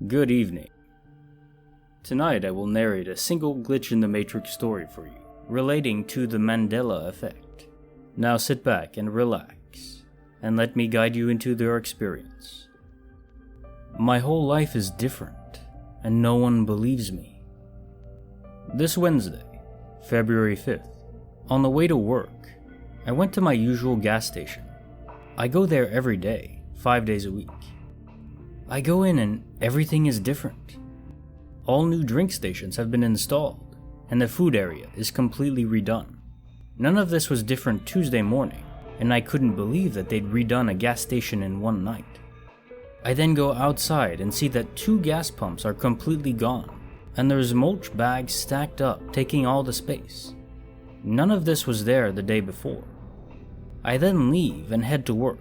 Good evening. Tonight I will narrate a single glitch in the Matrix story for you, relating to the Mandela effect. Now sit back and relax, and let me guide you into their experience. My whole life is different, and no one believes me. This Wednesday, February 5th, on the way to work, I went to my usual gas station. I go there every day, 5 days a week. I go in and everything is different. All new drink stations have been installed, and the food area is completely redone. None of this was different Tuesday morning, and I couldn't believe that they'd redone a gas station in one night. I then go outside and see that 2 gas pumps are completely gone, and there's mulch bags stacked up taking all the space. None of this was there the day before. I then leave and head to work,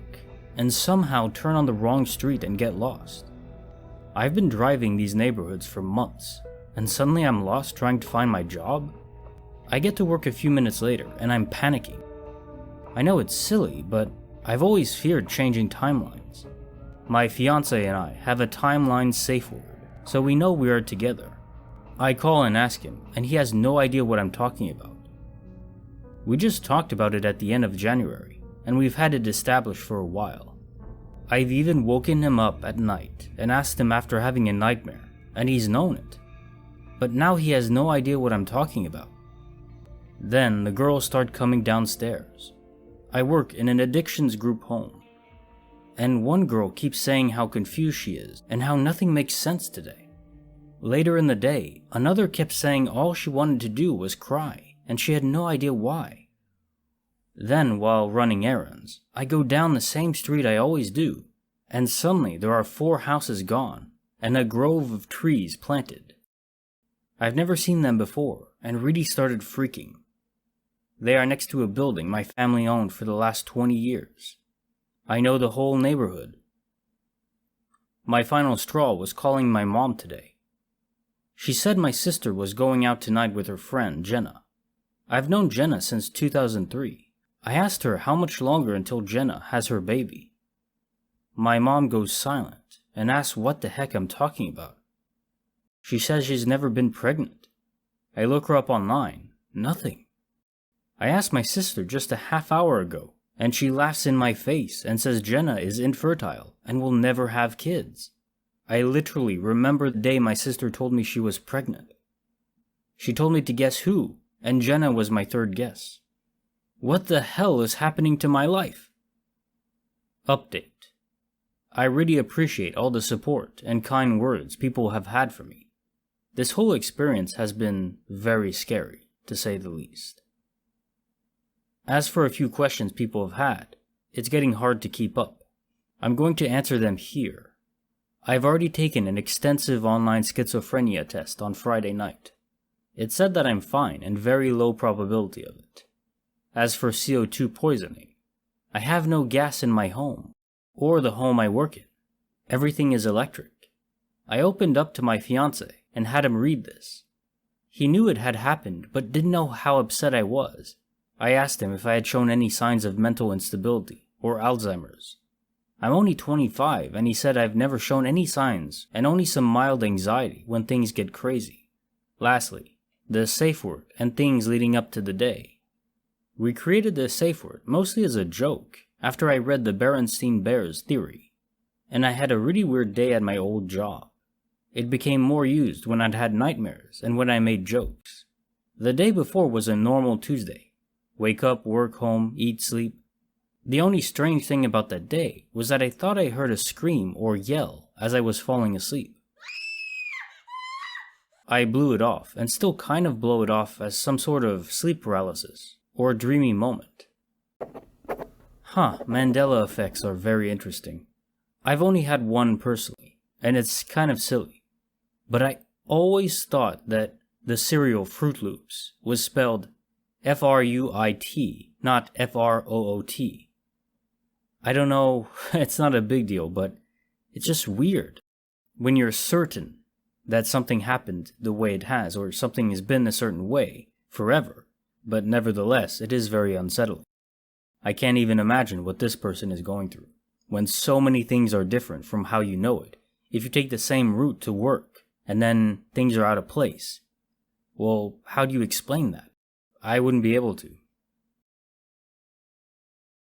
and somehow turn on the wrong street and get lost. I've been driving these neighborhoods for months, and suddenly I'm lost trying to find my job? I get to work a few minutes later, and I'm panicking. I know it's silly, but I've always feared changing timelines. My fiancé and I have a timeline safe word, so we know we are together. I call and ask him, and he has no idea what I'm talking about. We just talked about it at the end of January, and we've had it established for a while. I've even woken him up at night and asked him after having a nightmare, and he's known it. But now he has no idea what I'm talking about. Then the girls start coming downstairs. I work in an addictions group home, and one girl keeps saying how confused she is and how nothing makes sense today. Later in the day, another kept saying all she wanted to do was cry, and she had no idea why. Then, while running errands, I go down the same street I always do, and suddenly there are 4 houses gone, and a grove of trees planted. I've never seen them before, and really started freaking. They are next to a building my family owned for the last 20 years. I know the whole neighborhood. My final straw was calling my mom today. She said my sister was going out tonight with her friend, Jenna. I've known Jenna since 2003. I asked her how much longer until Jenna has her baby. My mom goes silent and asks what the heck I'm talking about. She says she's never been pregnant. I look her up online. Nothing. I asked my sister just a half hour ago, and she laughs in my face and says Jenna is infertile and will never have kids. I literally remember the day my sister told me she was pregnant. She told me to guess who, and Jenna was my third guess. What the hell is happening to my life? Update. I really appreciate all the support and kind words people have had for me. This whole experience has been very scary, to say the least. As for a few questions people have had, it's getting hard to keep up. I'm going to answer them here. I've already taken an extensive online schizophrenia test on Friday night. It said that I'm fine and very low probability of it. As for CO2 poisoning, I have no gas in my home, or the home I work in. Everything is electric. I opened up to my fiancé and had him read this. He knew it had happened, but didn't know how upset I was. I asked him if I had shown any signs of mental instability, or Alzheimer's. I'm only 25, and he said I've never shown any signs, and only some mild anxiety when things get crazy. Lastly, the safe word and things leading up to the day. We created the safe word mostly as a joke after I read the Berenstein Bears theory, and I had a really weird day at my old job. It became more used when I'd had nightmares and when I made jokes. The day before was a normal Tuesday. Wake up, work, home, eat, sleep. The only strange thing about that day was that I thought I heard a scream or yell as I was falling asleep. I blew it off and still kind of blow it off as some sort of sleep paralysis or a dreamy moment. Mandela effects are very interesting. I've only had one personally, and it's kind of silly. But I always thought that the cereal Fruit Loops was spelled F-R-U-I-T, not F-R-O-O-T. I don't know, it's not a big deal, but it's just weird when you're certain that something happened the way it has, or something has been a certain way forever, but nevertheless, it is very unsettling. I can't even imagine what this person is going through. when so many things are different from how you know it. If you take the same route to work, and then things are out of place, well, how do you explain that? I wouldn't be able to.